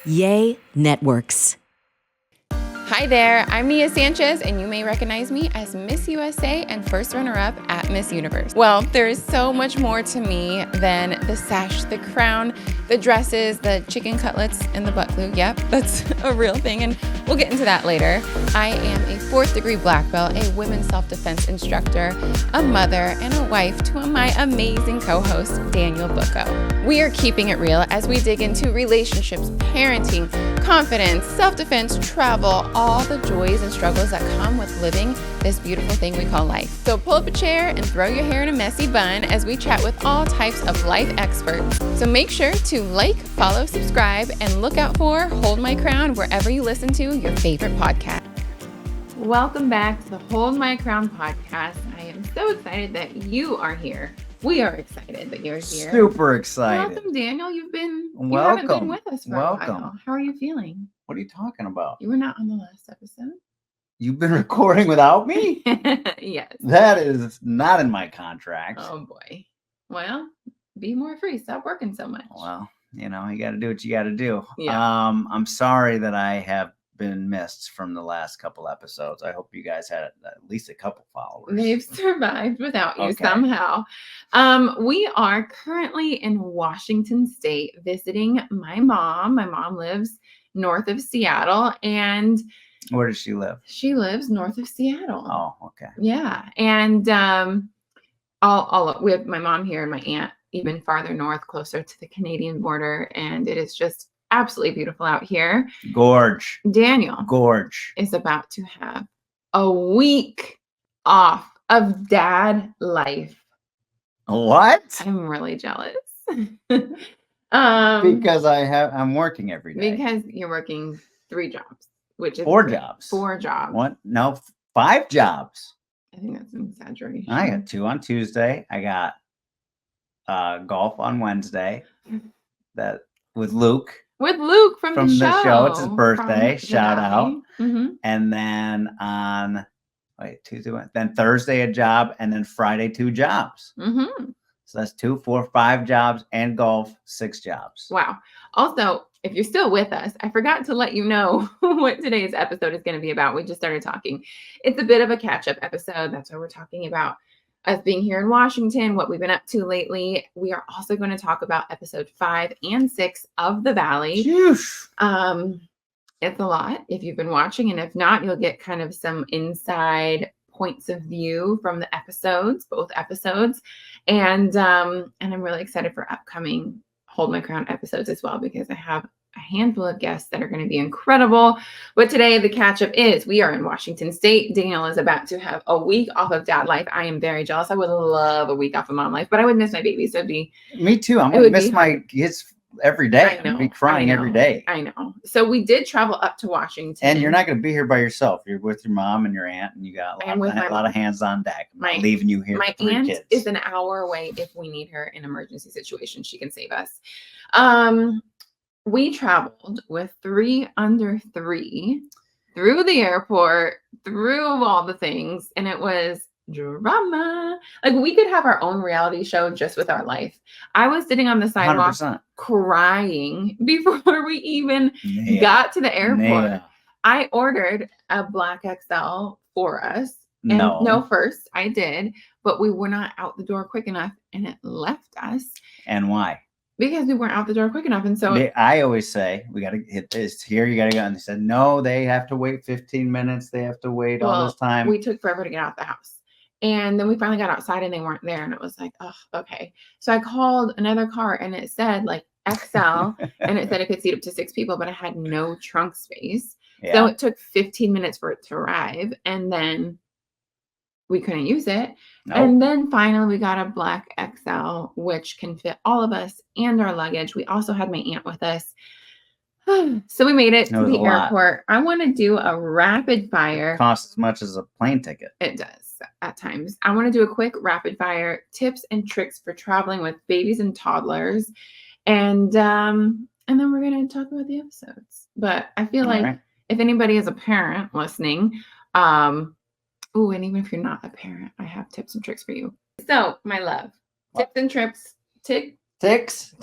Yay Networks. Hi there, I'm Nia Sanchez, and you may recognize me as Miss USA and first runner-up at Miss Universe. Well, there is so much more to me than the sash, the crown, the dresses, the chicken cutlets, and the butt glue. Yep, that's a real thing, and we'll get into that later. I am a 4th degree black belt, a women's self-defense instructor, a mother, and a wife to my amazing co-host, Daniel Booko. We are keeping it real as we dig into relationships, parenting, confidence, self-defense, travel, all the joys and struggles that come with living this beautiful thing we call life. So pull up a chair and throw your hair in a messy bun as we chat with all types of life experts. So make sure to like, follow, subscribe, and look out for Hold My Crown wherever you listen to your favorite podcast. Welcome back to the Hold My Crown podcast. I am so excited that you are here. We are excited that you're here. Super excited. Welcome, Daniel. You haven't been with us for a while. How are you feeling? What are you talking about? You were not on the last episode. You've been recording without me? Yes. That is not in my contract. Oh boy. Well, be more free. Stop working so much. Well, you got to do what you got to do. Yeah. I'm sorry that I have been missed from the last couple episodes. I hope you guys had at least a couple followers. They've survived without you somehow. We are currently in Washington State visiting my mom. My mom lives north of Seattle, and where does she live? She lives north of Seattle. Oh, okay. Yeah, and we have my mom here and my aunt even farther north, closer to the Canadian border, and it is just absolutely beautiful out here. Gorge. Daniel is about to have a week off of dad life. What? I'm really jealous. Because I'm working every day. Because you're working 3 jobs, which is 4 jobs. 4 jobs. What? No, 5 jobs. I think that's an exaggeration. I got 2 on Tuesday. I got golf on Wednesday. That with Luke. With Luke from the show. It's his birthday. Shout out. Mm-hmm. And then on Tuesday, then Thursday a job, and then Friday 2 jobs. Mm-hmm. So that's 2, 4, 5 jobs, and golf 6 jobs. Wow. Also, if you're still with us, I forgot to let you know what today's episode is going to be about. We just started talking. It's a bit of a catch-up episode. That's why we're talking about us being here in Washington, what we've been up to lately. We are also going to talk about episode 5 and 6 of The Valley. It's a lot if you've been watching, and if not, you'll get kind of some inside points of view from the episodes, both episodes. And I'm really excited for upcoming Hold My Crown episodes as well, because I have a handful of guests that are going to be incredible. But today the catch up is we are in Washington State. Daniel is about to have a week off of dad life. I am very jealous. I would love a week off of mom life, but I would miss my baby. So it'd be me too. I'm going to miss my kids every day. I'm going to be crying every day. I know. So we did travel up to Washington. And you're not going to be here by yourself. You're with your mom and your aunt, and you got a lot of hands on deck. I'm not leaving you here. My aunt is an hour away. If we need her in an emergency situation, she can save us. We traveled with 3 under 3 through the airport, through all the things, and it was drama. Like, we could have our own reality show just with our life. I was sitting on the sidewalk 100%. Crying before we even got to the airport. I ordered a black XL for us. And no, first I did, but we were not out the door quick enough, and it left us. And why? Because we weren't out the door quick enough. And so I always say, we got to hit this here. You got to go. And they said, no, they have to wait 15 minutes. They have to wait all this time. We took forever to get out the house. And then we finally got outside and they weren't there. And it was like, oh, okay. So I called another car and it said like XL and it said it could seat up to 6 people, but I had no trunk space. Yeah. So it took 15 minutes for it to arrive. And then we couldn't use it. Nope. And then finally we got a black XL, which can fit all of us and our luggage. We also had my aunt with us. So we made it to the airport. I want to do a rapid fire. It costs as much as a plane ticket. It does at times. I want to do a quick rapid fire tips and tricks for traveling with babies and toddlers. And then we're going to talk about the episodes. But I feel like if anybody is a parent listening, and even if you're not a parent, I have tips and tricks for you. So, my love, tips and trips. Tips.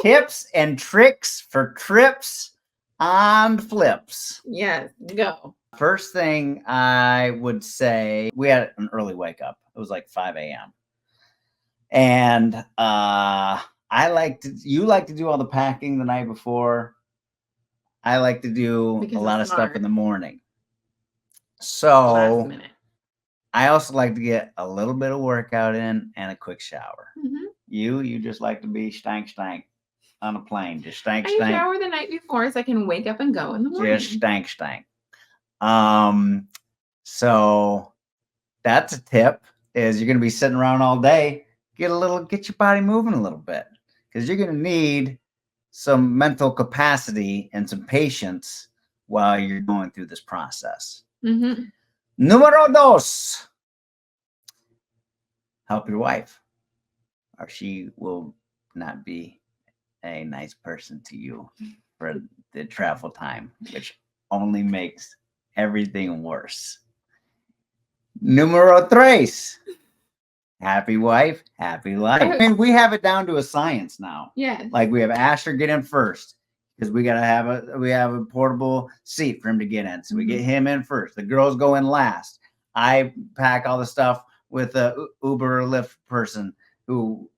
Tips and tricks for trips on flips. Yes, go. First thing I would say, we had an early wake up. It was like 5 a.m. And you like to do all the packing the night before. I like to do Because a lot it's of stuff smart. in the morning. Last So minute. I also like to get a little bit of workout in and a quick shower. Mhm. You just like to be stank on a plane. Just stank. I shower the night before so I can wake up and go in the morning. Just stank. So that's a tip, is you're going to be sitting around all day. Get your body moving a little bit, because you're going to need some mental capacity and some patience while you're going through this process. Mm-hmm. Numero dos. Help your wife, or she will not be a nice person to you for the travel time, which only makes everything worse. Numero tres. Happy wife, happy life. I mean, we have it down to a science now. Yes. Like, we have Asher get in first, because we have a portable seat for him to get in. So we get him in first. The girls go in last. I pack all the stuff with a Uber or Lyft person who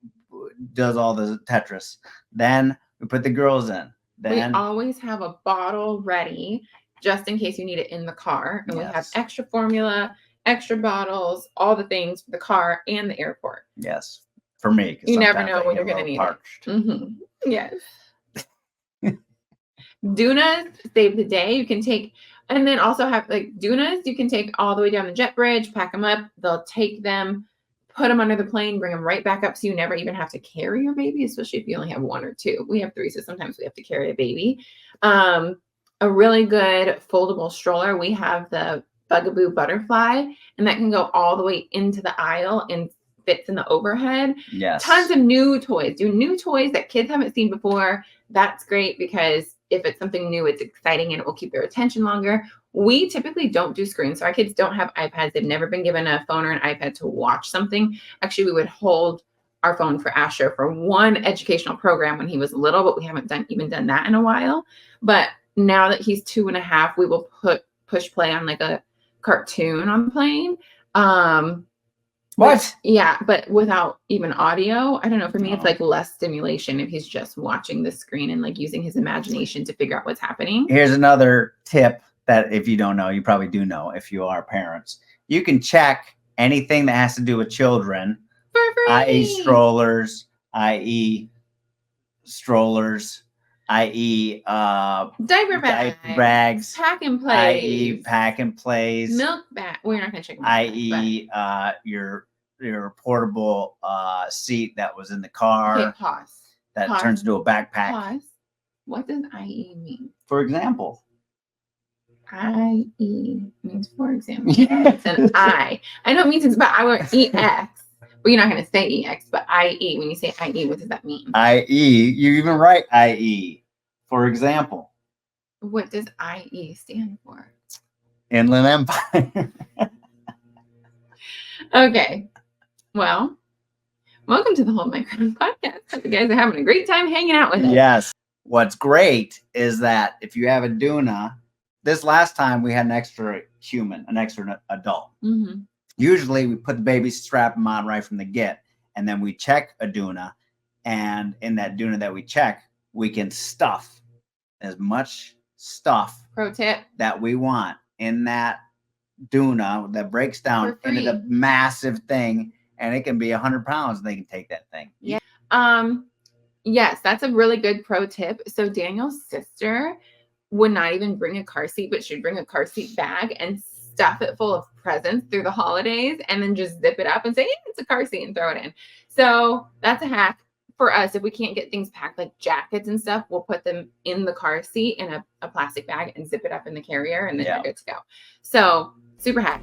does all the Tetris. Then we put the girls in. Then we always have a bottle ready just in case you need it in the car. And we have extra formula, extra bottles, all the things for the car and the airport. Yes. For me. You never know when you're going to need it. Mm-hmm. Yes. Dunas save the day. You can take, and then also have like Dunas, you can take all the way down the jet bridge, pack them up. They'll take them, put them under the plane, bring them right back up. So you never even have to carry your baby, especially if you only have one or two. We have three, so sometimes we have to carry a baby. A really good foldable stroller. We have the Bugaboo Butterfly, and that can go all the way into the aisle and fits in the overhead. Yes. Tons of new toys. Do new toys that kids haven't seen before. That's great, because if it's something new, it's exciting and it will keep their attention longer. We typically don't do screens. So our kids don't have iPads. They've never been given a phone or an iPad to watch something. Actually, we would hold our phone for Asher for one educational program when he was little, but we haven't even done that in a while. But now that he's 2.5, we will push play on like a cartoon on the plane. What? Yeah, but without even audio. I don't know. For me, it's like less stimulation if he's just watching the screen and like using his imagination to figure out what's happening. Here's another tip that, if you don't know, you probably do know if you are parents. You can check anything that has to do with children, for free. i.e. strollers, i.e. diaper bags, pack and plays, i.e. pack and plays, milk bag. We're not going to check milk i.e. your portable seat that was in the car. Okay, pause. That turns into a backpack. Pause. What does IE mean? For example. IE means for example. It's an I. I know it means it's, but I want EX. But you're not going to say EX, but IE. When you say IE, what does that mean? IE. You even write IE. For example. What does IE stand for? Inland Empire. Okay. Well, welcome to the Whole Microphone Podcast. Hope you guys are having a great time hanging out with us. Yes. What's great is that if you have a Duna, this last time we had an extra human, an extra adult. Mm-hmm. Usually we put the baby, strap them on right from the get, and then we check a Duna. And in that Duna that we check, we can stuff as much stuff Pro tip that we want in that Duna that breaks down into the massive thing, and it can be 100 pounds and they can take that thing. Yeah. Yes, that's a really good pro tip. So Daniel's sister would not even bring a car seat, but she'd bring a car seat bag and stuff it full of presents through the holidays and then just zip it up and say, hey, it's a car seat, and throw it in. So that's a hack for us. If we can't get things packed like jackets and stuff, we'll put them in the car seat in a plastic bag and zip it up in the carrier, and then you're good to go. So super hack.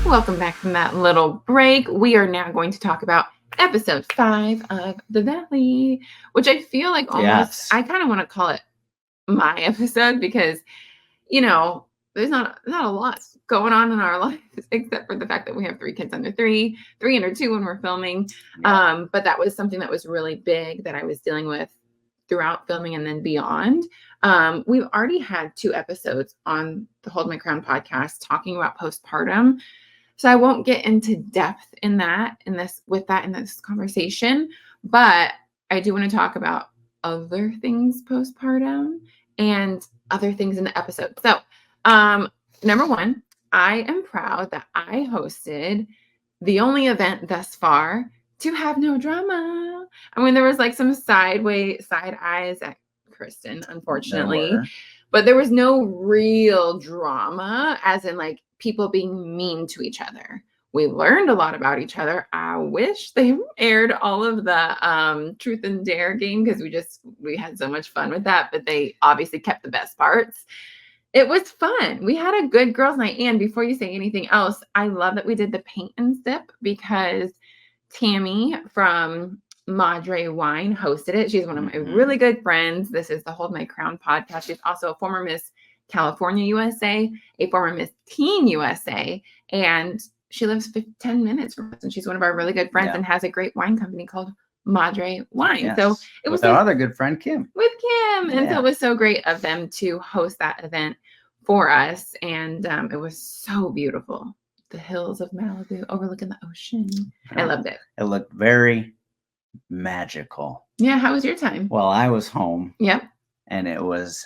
Welcome back from that little break. We are now going to talk about episode 5 of The Valley, which I feel like almost, Yes. I kind of want to call it my episode because, there's not a lot going on in our lives except for the fact that we have 3 kids under 3, 3 under 2 when we're filming. Yeah. But that was something that was really big that I was dealing with throughout filming and then beyond. We've already had 2 episodes on the Hold My Crown podcast talking about postpartum. So I won't get into depth in this conversation, but I do want to talk about other things postpartum and other things in the episode. So, number 1, I am proud that I hosted the only event thus far to have no drama. I mean, there was like some side eyes at Kristen, unfortunately, but there was no real drama, as in like people being mean to each other. We learned a lot about each other. I wish they aired all of the Truth and Dare game because we had so much fun with that, but they obviously kept the best parts. It was fun. We had a good girls' night. And before you say anything else, I love that we did the paint and sip because Tammy from Madre Wine hosted it. She's one of my really good friends. This is the Hold My Crown podcast. She's also a former Miss California USA, a former Miss Teen USA, and she lives 10 minutes from us. And she's one of our really good friends and has a great wine company called Madre Wine. Yes. So it was with our other good friend Kim. With Kim. And so it was so great of them to host that event for us. And it was so beautiful. The hills of Malibu overlooking the ocean. I loved it. It looked very magical. Yeah. How was your time? Well, I was home. Yep. And it was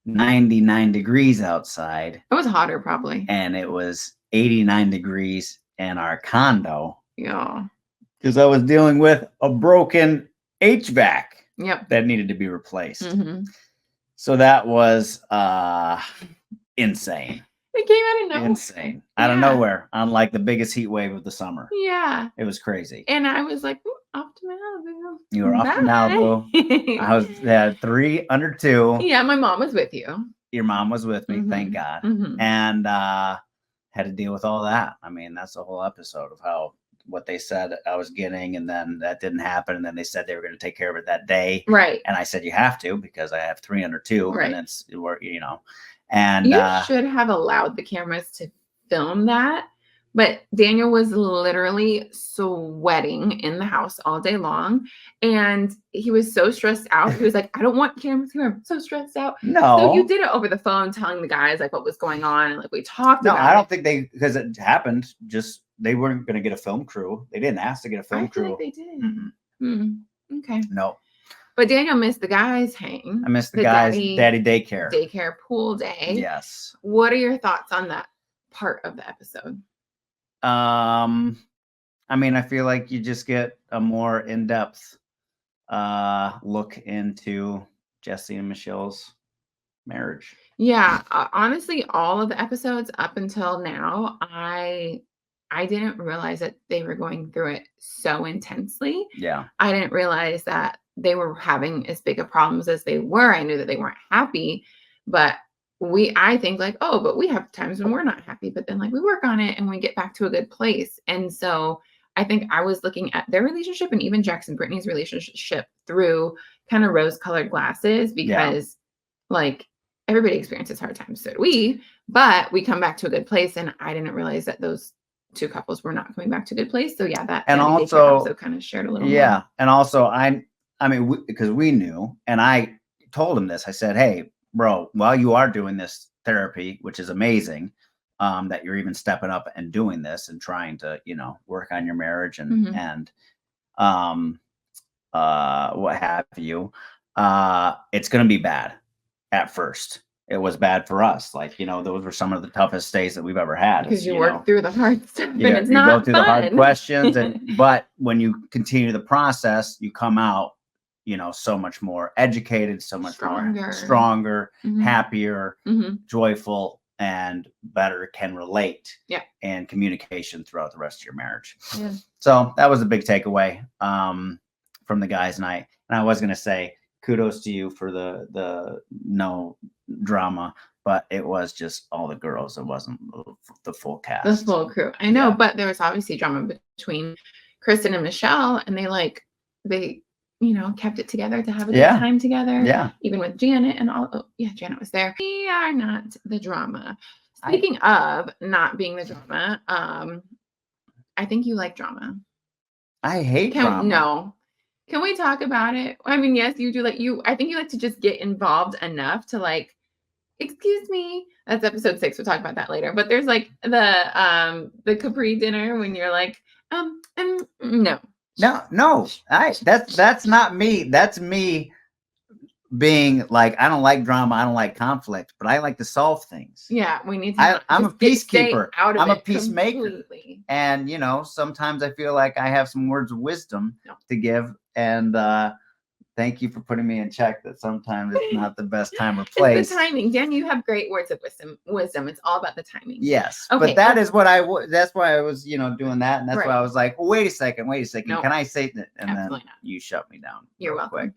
99 degrees outside. It was hotter probably. And it was 89 degrees in our condo. Yeah. Because I was dealing with a broken HVAC. Yep. That needed to be replaced. Mm-hmm. So that was insane. It came out of nowhere. Insane. Out of nowhere. Unlike the biggest heat wave of the summer. Yeah. It was crazy. And I was like, off to Malibu. You were off to Malibu. I had 3 under 2. Yeah, my mom was with you. Your mom was with me, thank God. Mm-hmm. And had to deal with all that. I mean, that's the whole episode of what they said I was getting, and then that didn't happen, and then they said they were going to take care of it that day. Right. And I said, you have to, because I have 3 under 2. Right. And and you should have allowed the cameras to film that. But Daniel was literally sweating in the house all day long. And he was so stressed out. He was like, I don't want cameras here. I'm so stressed out. No. So you did it over the phone, telling the guys like what was going on. And like we talked about it. No, I don't think because it happened, just they weren't going to get a film crew. They didn't ask to get a film crew. Like they did. Okay. No. But Daniel missed the guys' hang. I missed the guys' daddy daycare. Daycare pool day. Yes. What are your thoughts on that part of the episode? I mean, I feel like you just get a more in-depth look into Jesse and Michelle's marriage. Yeah, honestly, all of the episodes up until now, I didn't realize that they were going through it so intensely. Yeah. I didn't realize that they were having as big of problems as they were. I knew that they weren't happy, but I think like, oh, but we have times when we're not happy, but then like we work on it and we get back to a good place. And so I think I was looking at their relationship and even Jaxs and Brittany's relationship through kind of rose-colored glasses because like everybody experiences hard times, so do we, but we come back to a good place. And I didn't realize that those 2 couples were not coming back to a good place. So yeah, that and also kind of shared a little more. And also I mean, because we knew, and I told him this, I said, hey, bro, while you are doing this therapy, which is amazing, that you're even stepping up and doing this and trying to, work on your marriage and what have you, it's going to be bad at first. It was bad for us. Like, those were some of the toughest days that we've ever had. Because you work through the hard stuff and it's not go through fun. the hard questions. But when you continue the process, you come out, so much more educated, so much more stronger, happier, joyful, and better can relate and communication throughout the rest of your marriage. Yeah. So that was a big takeaway from the guys' night. And I was going to say, kudos to you for the no drama, but it was just all the girls. It wasn't the full cast. The full crew. I know, but there was obviously drama between Kristen and Michelle, and they kept it together to have a good Yeah. time together. Yeah. Even with Janet and all. Oh, yeah, Janet was there. We are not the drama. Speaking of not being the drama, I think you like drama. I hate drama. No. Can we talk about it? I mean, yes, you do. I think you like to just get involved enough to like, excuse me. That's episode 6. We'll talk about that later. But there's like the Capri dinner when you're like, no. No. That's not me. That's me being like, I don't like drama. I don't like conflict, but I like to solve things. Yeah, we need to. I'm a peacekeeper. I'm a peacemaker. Completely. And, sometimes I feel like I have some words of wisdom to give. And thank you for putting me in check that sometimes it's not the best time or place. It's the timing. Dan, you have great words of wisdom. It's all about the timing. Yes. Okay. But that's why I was, doing that. And that's why I was like, well, wait a second. Nope. Can I say that? And Absolutely then not. you shut me down. You're welcome. Quick.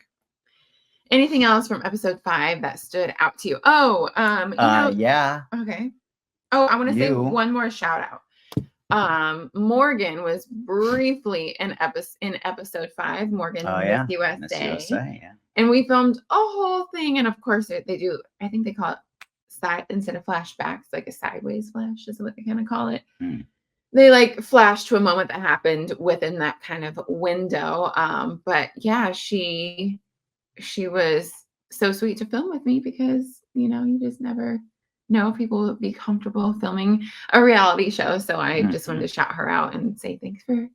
Anything else from episode 5 that stood out to you? Oh, yeah. Okay. Oh, I want to say one more shout out. Morgan was briefly in episode 5. Morgan, Miss USA. Miss USA, yeah. And we filmed a whole thing, and of course they do. I think they call it side instead of flashbacks, like a sideways flash is what they kind of call it. They like flash to a moment that happened within that kind of window. But yeah, she was so sweet to film with me because, you just never know if people will be comfortable filming a reality show. So I just wanted to shout her out and say, thanks for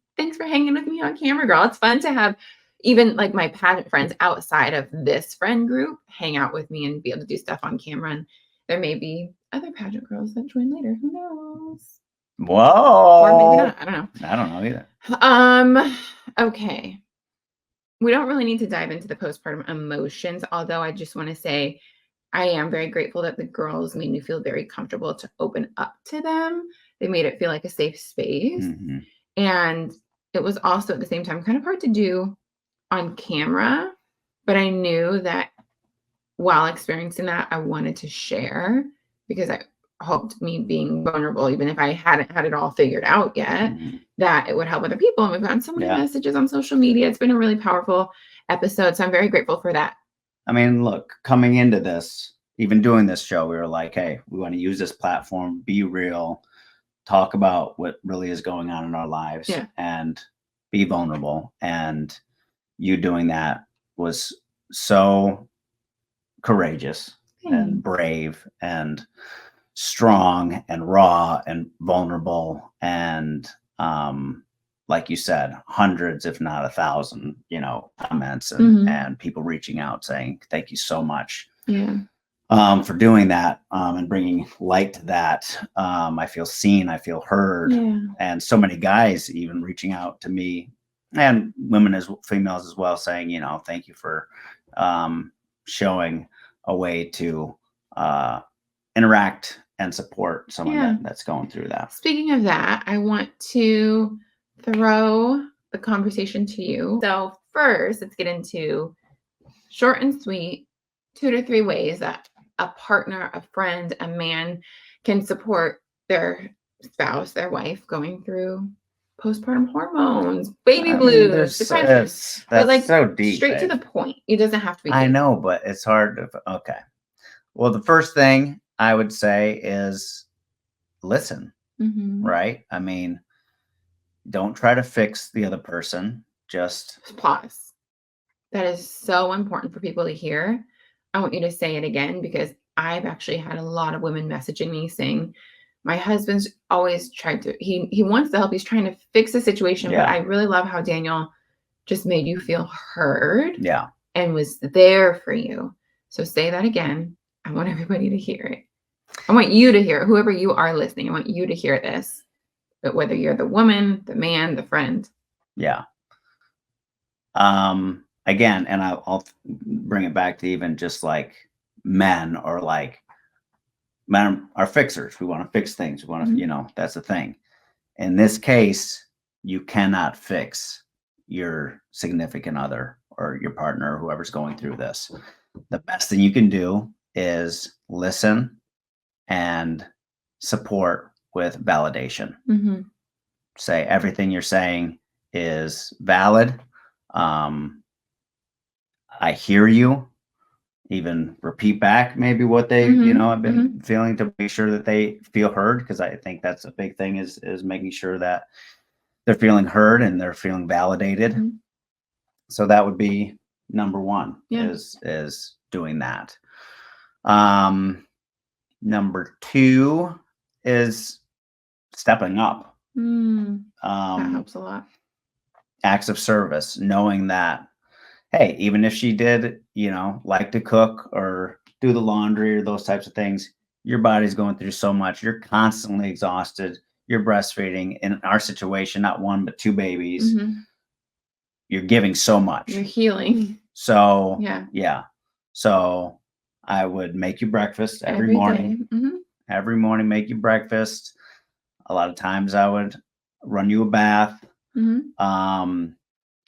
hanging with me on camera, girl. It's fun to have even like my pageant friends outside of this friend group hang out with me and be able to do stuff on camera. And there may be other pageant girls that join later. Who knows? Whoa. Or maybe not. I don't know. I don't know either. Okay. We don't really need to dive into the postpartum emotions, although I just want to say I am very grateful that the girls made me feel very comfortable to open up to them. They made it feel like a safe space. And it was also at the same time kind of hard to do on camera, but I knew that while experiencing that, I wanted to share because I hoped me being vulnerable, even if I hadn't had it all figured out yet, that it would help other people. And we've gotten so many messages on social media. It's been a really powerful episode. So I'm very grateful for that. I mean, look, coming into this, even doing this show, we were like, hey, we want to use this platform, be real, talk about what really is going on in our lives and be vulnerable. And you doing that was so courageous and brave and strong and raw and vulnerable. And like you said, hundreds, if not 1,000, comments and people reaching out saying, thank you so much for doing that and bringing light to that. I feel seen, I feel heard. And so many guys even reaching out to me and women as females as well saying, thank you for showing a way to interact and support someone that's going through that. Speaking of that, I want to throw the conversation to you. So first, let's get into short and sweet 2 to 3 ways that a partner, a friend, a man can support their spouse, their wife going through postpartum hormones, baby blues, depression. That's so deep. Straight to the point. It doesn't have to be deep. I know, but it's hard to. Okay. Well, the first thing I would say is listen, right? I mean, don't try to fix the other person. Just pause. That is so important for people to hear. I want you to say it again because I've actually had a lot of women messaging me saying, my husband's always tried to, he wants to help. He's trying to fix the situation, but I really love how Daniel just made you feel heard and was there for you. So say that again. I want everybody to hear it. I want you to hear it. Whoever you are listening, I want you to hear this. But whether you're the woman, the man, the friend. Yeah. Again, and I'll bring it back to even just like men or like men are fixers. We want to fix things. We want to, that's the thing. In this case, you cannot fix your significant other or your partner or whoever's going through this. The best thing you can do is listen and support with validation. Say everything you're saying is valid. I hear you. Even repeat back maybe what they, have been feeling to make sure that they feel heard. Because I think that's a big thing is making sure that they're feeling heard and they're feeling validated. So that would be number one is doing that. Number two is stepping up. That helps a lot. Acts of service, knowing that, hey, even if she did, like to cook or do the laundry or those types of things, your body's going through so much. You're constantly exhausted. You're breastfeeding. In our situation, not one, but two babies. You're giving so much. You're healing. So, yeah. So I would make you breakfast every morning. Every morning, make you breakfast. A lot of times I would run you a bath.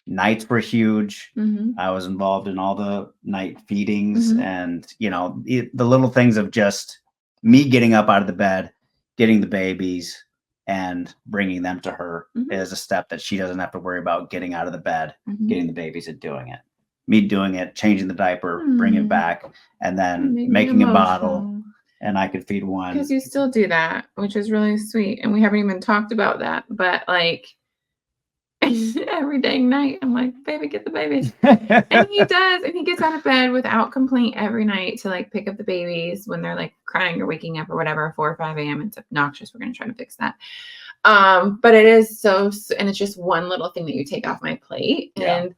Nights were huge. I was involved in all the night feedings and, the little things of just me getting up out of the bed, getting the babies and bringing them to her is a step that she doesn't have to worry about getting out of the bed, getting the babies and doing it. Me doing it, changing the diaper, bring it back, and then making a bottle, and I could feed one. Because you still do that, which is really sweet. And we haven't even talked about that, but like, every dang night, I'm like, baby, get the babies. And he does. And he gets out of bed without complaint every night to like pick up the babies when they're like crying or waking up or whatever, 4 or 5 a.m. It's obnoxious. We're going to try to fix that. But it is and it's just one little thing that you take off my plate. And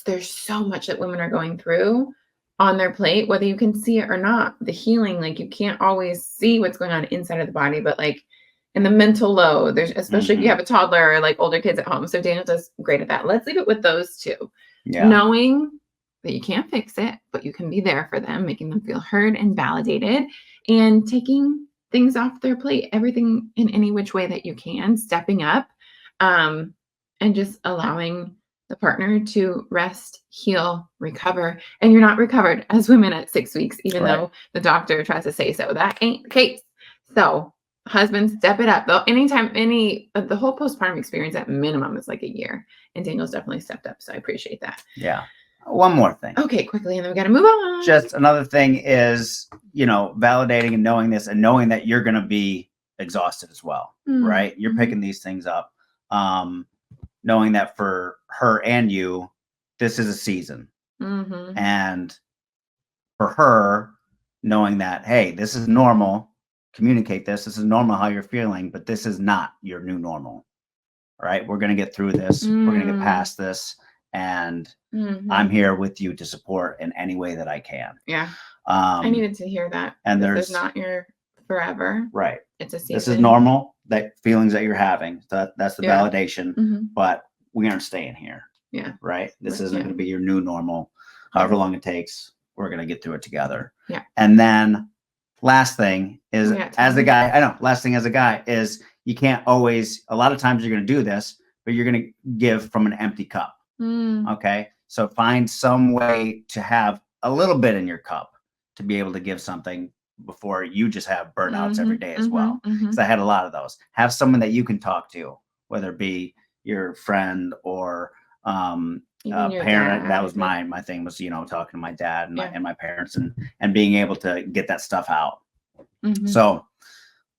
there's so much that women are going through on their plate, whether you can see it or not. The healing, like you can't always see what's going on inside of the body, but like, and the mental load, there's especially if you have a toddler or like older kids at home. So Daniel does great at that. Let's leave it with those two. Knowing that you can't fix it, but you can be there for them, making them feel heard and validated, and taking things off their plate, everything in any which way that you can, stepping up, and just allowing the partner to rest, heal, recover. And you're not recovered as women at 6 weeks, even though the doctor tries to say so. That ain't the case. So husbands, step it up. Though the whole postpartum experience at minimum is like a year. And Daniel's definitely stepped up. So I appreciate that. Yeah. One more thing. Okay, quickly, and then we got to move on. Just another thing is, validating and knowing this and knowing that you're going to be exhausted as well, right? You're picking these things up. Knowing that for her and you, this is a season. And for her, knowing that, hey, this is normal. Communicate this. This is normal how you're feeling, but this is not your new normal. All right. We're going to get through this. We're going to get past this. And I'm here with you to support in any way that I can. Yeah. I needed to hear that. And there's not your forever. Right. It's a season. This is normal, that feelings that you're having. So that's the validation, but we aren't staying here. Yeah. Right. This isn't going to be your new normal. However long it takes, we're going to get through it together. Yeah. And then last thing is as a guy is you can't always, a lot of times you're going to do this, but you're going to give from an empty cup. Okay. So find some way to have a little bit in your cup to be able to give something before you just have burnouts every day as well. Because I had a lot of those. Have someone that you can talk to, whether it be your friend or parent. Dad. That was my thing was, talking to my dad and my parents and being able to get that stuff out. So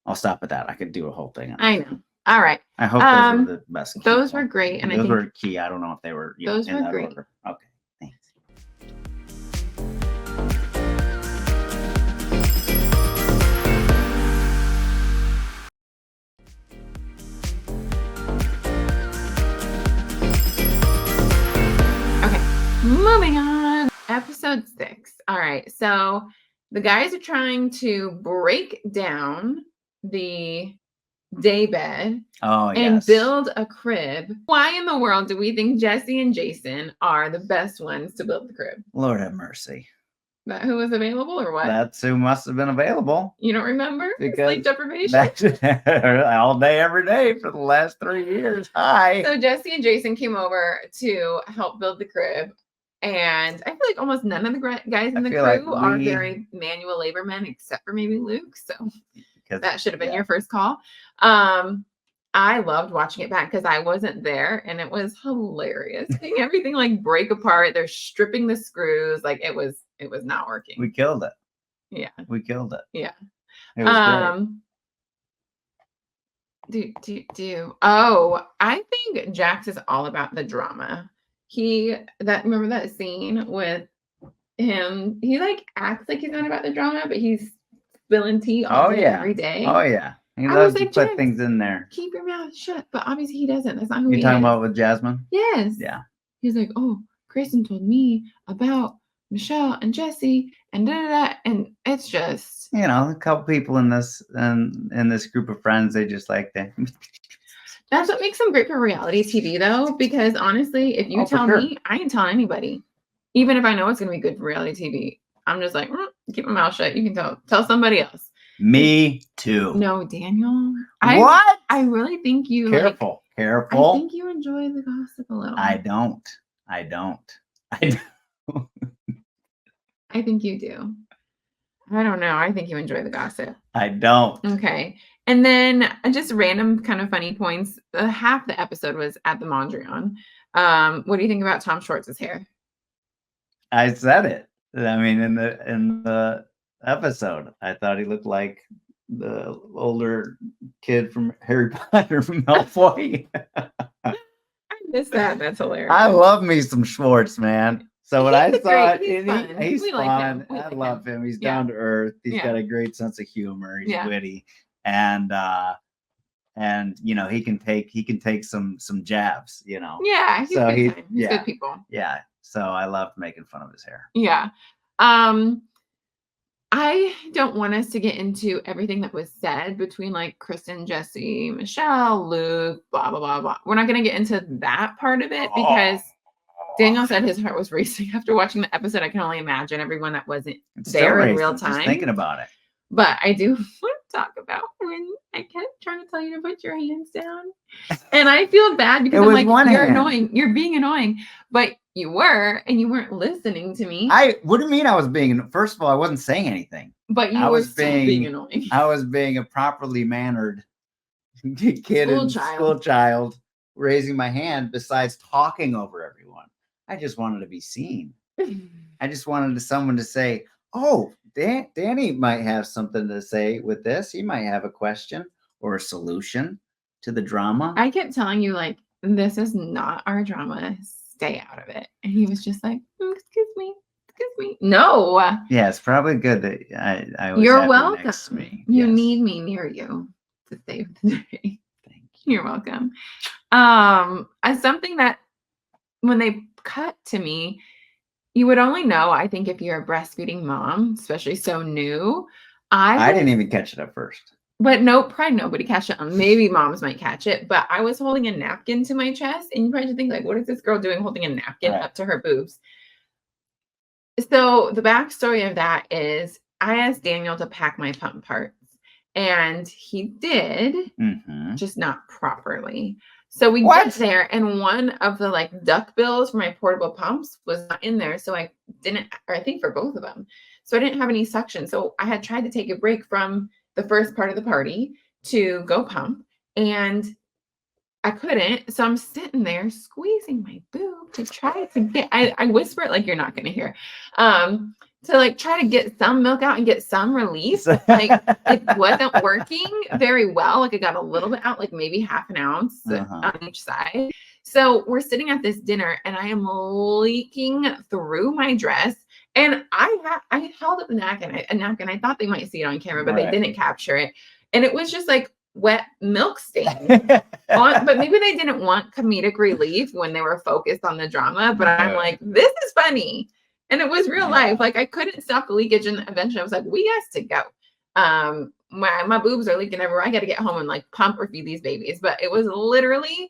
I'll stop at that. I could do a whole thing. I know. All right. I hope those were the best. Those were great. And those were key. I don't know if they were those in were that great. order. Okay. Thanks. Moving on. Episode 6. All right. So the guys are trying to break down the day bed and build a crib. Why in the world do we think Jesse and Jason are the best ones to build the crib? Lord have mercy. That who was available or what? That's who must have been available. You don't remember? Because sleep deprivation? All day, every day for the last 3 years. Hi. So Jesse and Jason came over to help build the crib. And I feel like almost none of the guys in the crew are very manual labor men, except for maybe Luke. So that should have been your first call. I loved watching it back because I wasn't there, and it was hilarious. Seeing everything like break apart. They're stripping the screws. Like it was not working. We killed it. Yeah. We killed it. Yeah. It was great. Oh, I think Jaxs is all about the drama. Remember that scene with him? He like acts like he's not about the drama, but he's spilling tea all day every day. Oh yeah. He I loves was to like, put Jaxs, things in there. Keep your mouth shut. But obviously he doesn't. That's not who You're he talking is. about with Jasmine? Yes. Yeah. He's like, oh, Kristen told me about Michelle and Jesse and da da da. And it's just, you know, a couple people in this group of friends, they just like that. That's what makes them great for reality TV, though, because honestly, if you tell me, I ain't telling anybody. Even if I know it's going to be good for reality TV, I'm just like, keep my mouth shut. You can tell somebody else. Me too. No, Daniel. What? I really think you careful. I think you enjoy the gossip a little. I don't. I think you do. I don't know. I think you enjoy the gossip. I don't. Okay. And then just random kind of funny points. Half the episode was at the Mondrian. What do you think about Tom Schwartz's hair? I said it. I mean, in the episode, I thought he looked like the older kid from Harry Potter from Malfoy. I missed that. That's hilarious. I love me some Schwartz, man. So when I saw it, he's we fun. Like him. I love him. He's down to earth. He's got a great sense of humor. He's witty, and you know he can take some jabs. You know. Yeah, he's good people. Yeah. So I loved making fun of his hair. Yeah. I don't want us to get into everything that was said between like Kristen, Jesse, Michelle, Luke, blah, blah, blah, blah. We're not going to get into that part of it because Daniel said his heart was racing after watching the episode. I can only imagine everyone that wasn't there in real time. Just thinking about it. But I do want to talk about when I kept trying to tell you to put your hands down. And I feel bad because I'm like, you're annoying. You're being annoying. But you were, and you weren't listening to me. What do you mean I was being? First of all, I wasn't saying anything. But you were being annoying. I was being a properly mannered kid and school child, raising my hand besides talking over everyone. I just wanted to be seen. I just wanted someone to say, oh, Danny might have something to say with this. He might have a question or a solution to the drama. I kept telling you, like, this is not our drama. Stay out of it. And he was just like, excuse me. No. Yeah, it's probably good that I was You're welcome. Next to me. You need me near you to save the day. Thank you. You're welcome. As something that when they cut to me, you would only know, I think, if you're a breastfeeding mom, especially so new. I didn't even catch it at first. But probably nobody catch it. Maybe moms might catch it. But I was holding a napkin to my chest, and you probably think, like, what is this girl doing holding a napkin up to her boobs? So the backstory of that is I asked Daniel to pack my pump parts, and he did, just not properly. So we get there, and one of the like duck bills for my portable pumps was not in there. So I think for both of them. So I didn't have any suction. So I had tried to take a break from the first part of the party to go pump, and I couldn't. So I'm sitting there squeezing my boob to try to get, I whisper it like you're not going to hear, to like try to get some milk out and get some relief. Like it wasn't working very well. Like I got a little bit out, like maybe half an ounce on each side. So we're sitting at this dinner and I am leaking through my dress. And I held up a napkin. I thought they might see it on camera, but they didn't capture it. And it was just like wet milk stain. But maybe they didn't want comedic relief when they were focused on the drama. But I'm like, this is funny. And it was real life. Like I couldn't stop the leakage. And eventually I was like, we got to go. My boobs are leaking everywhere. I got to get home and like pump or feed these babies. But it was literally,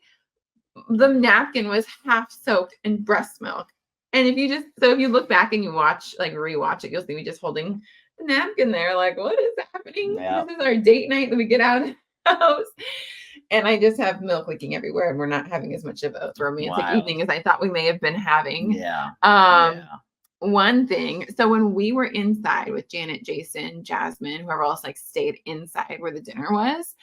the napkin was half soaked in breast milk. And if you look back and you rewatch it, you'll see me just holding the napkin there. Like, what is happening? Yeah. This is our date night that we get out of the house. And I just have milk leaking everywhere. And we're not having as much of a romantic evening as I thought we may have been having. Yeah. One thing. So when we were inside with Janet, Jason, Jasmine, whoever else like stayed inside where the dinner was,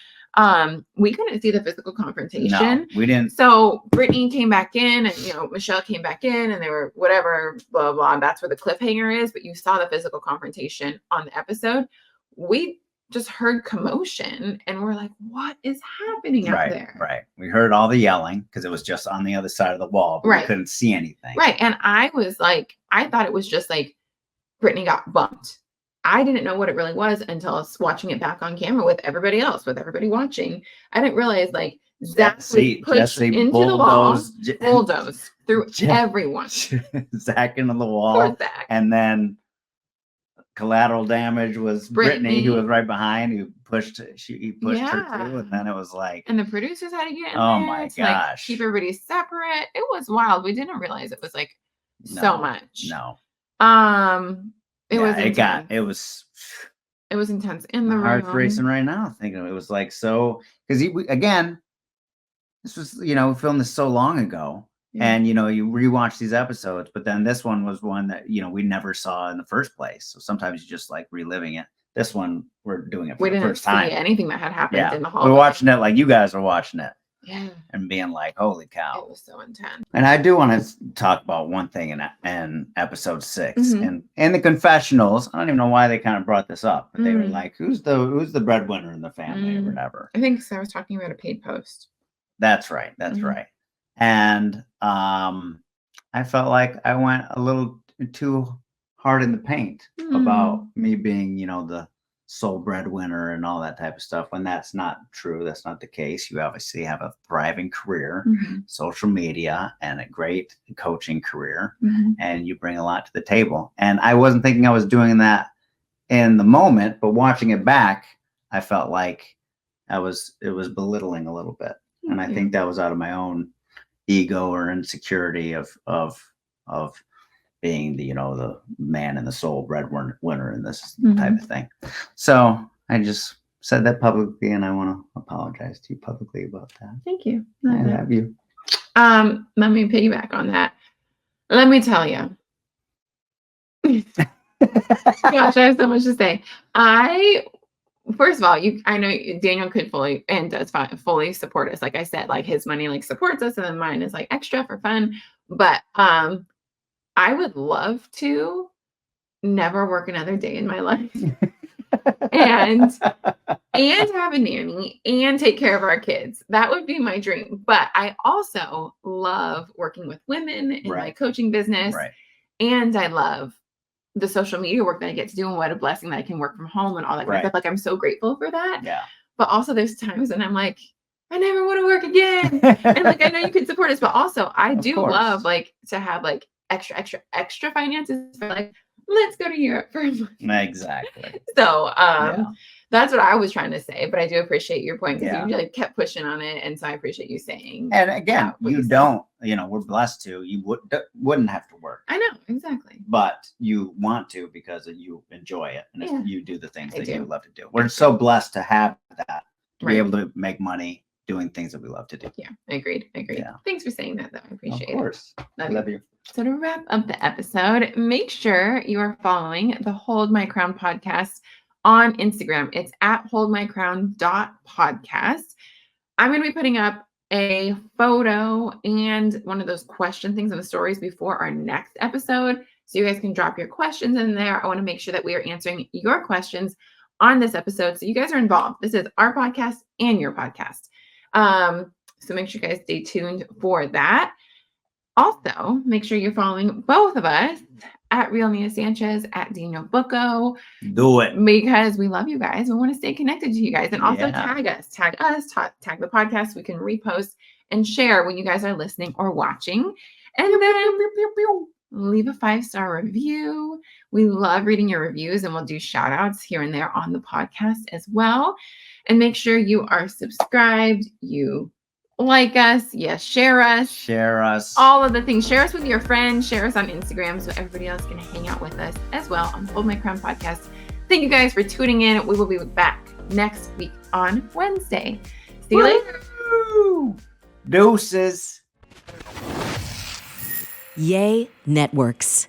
We couldn't see the physical confrontation. No, we didn't. So Brittany came back in and, Michelle came back in and they were whatever, blah, blah, and that's where the cliffhanger is. But you saw the physical confrontation on the episode. We just heard commotion and we're like, what is happening out there? Right. We heard all the yelling because it was just on the other side of the wall, but we couldn't see anything. Right. And I was like, I thought it was just like Brittany got bumped. I didn't know what it really was until I was watching it back on camera with everybody else, with everybody watching. I didn't realize like Zach was pushed into the wall, bulldozed through everyone. Zach into the wall. And then collateral damage was Brittany, who was right behind, who pushed her through, and then it was like, and the producers had to get in oh there my to, gosh, like, keep everybody separate. It was wild. We didn't realize it was like so much. No. It was intense. It was intense in the room. Heart's racing right now thinking it was like, so because again, this was, we filmed this so long ago. And, you rewatch these episodes, but then this one was one that, we never saw in the first place. So sometimes you just like reliving it. This one, we're doing it for the first time. We didn't see anything that had happened in the hall. We're watching it like you guys are watching it. Yeah. And being like, holy cow. It was so intense. And I do want to talk about one thing in episode 6 and the confessionals. I don't even know why they kind of brought this up, but they were like, who's the breadwinner in the family or whatever. I think I was talking about a paid post. That's right. That's right. And I felt like I went a little too hard in the paint about me being, the sole breadwinner and all that type of stuff, when that's not true. That's not the case. You obviously have a thriving career, social media, and a great coaching career, and you bring a lot to the table. And I wasn't thinking I was doing that in the moment, but watching it back, I felt like it was belittling a little bit. And I think that was out of my own ego or insecurity of being the the man and the sole breadwinner in this type of thing. So I just said that publicly, and I want to apologize to you publicly about that. Thank you. I have you. Let me piggyback on that. Let me tell you. Gosh, I have so much to say. First of all, I know Daniel could fully and does fully support us. Like I said, like his money like supports us, and then mine is like extra for fun. But I would love to never work another day in my life, and have a nanny and take care of our kids. That would be my dream. But I also love working with women in my coaching business, and I love the social media work that I get to do, and what a blessing that I can work from home and all that kind of stuff. Like I'm so grateful for that. Yeah. But also there's times when I'm like, I never want to work again. And like, I know you can support us, but also I do love like to have like extra finances for like, let's go to Europe for a month. Exactly. So that's what I was trying to say, but I do appreciate your point because you like kept pushing on it. And so I appreciate you saying. And again, you don't, we're blessed to, you wouldn't have to work. I know, exactly. But you want to because you enjoy it. And you do the things that you love to do. We're so blessed to have that, to be able to make money doing things that we love to do. Yeah, agreed. Yeah. Thanks for saying that though. I appreciate it. Of course. Love you. So to wrap up the episode, make sure you are following the Hold My Crown podcast on Instagram. It's at holdmycrown.podcast. I'm going to be putting up a photo and one of those question things in the stories before our next episode. So you guys can drop your questions in there. I want to make sure that we are answering your questions on this episode. So you guys are involved. This is our podcast and your podcast. So make sure you guys stay tuned for that. Also, make sure you're following both of us at Real Nia Sanchez, at Daniel Booko. Do it. Because we love you guys. We want to stay connected to you guys. And also tag us, tag the podcast. We can repost and share when you guys are listening or watching. And then leave a 5-star review. We love reading your reviews, and we'll do shout outs here and there on the podcast as well. And make sure you are subscribed. You like us. Yes. Share us. All of the things. Share us with your friends. Share us on Instagram so everybody else can hang out with us as well on Hold My Crown podcast. Thank you guys for tuning in. We will be back next week on Wednesday. See you later. Deuces. Yay Networks.